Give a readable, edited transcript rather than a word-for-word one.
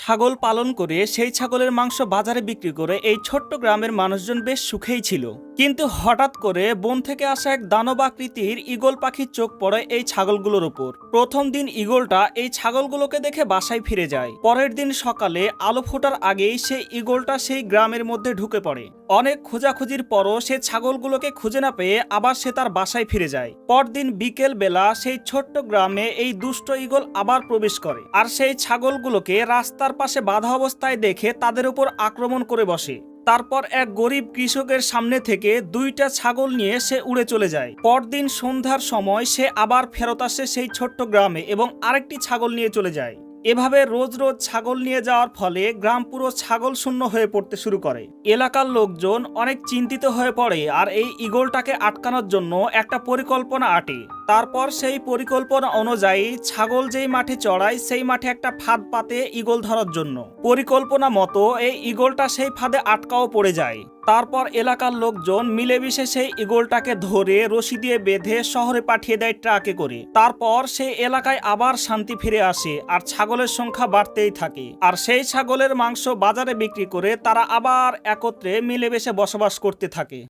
ছাগল পালন করে সেই ছাগলের মাংস বাজারে বিক্রি করে এই ছোট্ট গ্রামের মানুষজন বেশ সুখেই ছিল। কিন্তু হঠাৎ করে বন থেকে আসা এক দানব আকৃতির ঈগল পাখির চোখ পড়ে এই ছাগলগুলোর উপর। প্রথম দিন ঈগলটা এই ছাগলগুলোকে দেখে বাসায় ফিরে যায়। পরের দিন সকালে আলো ফোটার আগেই সেই ঈগলটা সেই গ্রামের মধ্যে ঢুকে পড়ে। অনেক খোঁজাখুঁজির পরও সে ছাগলগুলোকে খুঁজে না পেয়ে আবার সে তার বাসায় ফিরে যায়। পরদিন বিকেল বেলা সেই ছোট্ট গ্রামে এই দুষ্ট ঈগল আবার প্রবেশ করে আর সেই ছাগলগুলোকে রাস্তার পাশে বাঁধা অবস্থায় দেখে তাদের উপর আক্রমণ করে বসে। তারপর এক গরিব কৃষকের সামনে থেকে দুইটা ছাগল নিয়ে সে উড়ে চলে যায়। পরদিন সন্ধ্যার সময় সে আবার ফেরত আসে সেই ছোট্ট গ্রামে এবং আরেকটি ছাগল নিয়ে চলে যায়। এভাবে রোজ রোজ ছাগল নিয়ে যাওয়ার ফলে গ্রাম পুরো ছাগল শূন্য হয়ে পড়তে শুরু করে। এলাকার লোকজন অনেক চিন্তিত হয়ে পড়ে আর এই ঈগলটাকে আটকানোর জন্য একটা পরিকল্পনা আঁটে। তারপর সেই পরিকল্পনা অনুযায়ী ছাগল যেই মাঠে চড়ায় সেই মাঠে একটা ফাঁদ পাতে ঈগল ধরার জন্য। পরিকল্পনা মতো এই ঈগলটা সেই ফাঁদে আটকাও পড়ে যায়। তারপর এলাকার লোকজন মিলেমিশে সেই ঈগলটাকে ধরে রশি দিয়ে বেঁধে শহরে পাঠিয়ে দেয় ট্রাকে করে। তারপর সেই এলাকায় আবার শান্তি ফিরে আসে আর ছাগলের সংখ্যা বাড়তেই থাকে। আর সেই ছাগলের মাংস বাজারে বিক্রি করে তারা আবার একত্রে মিলেমিশে বসবাস করতে থাকে।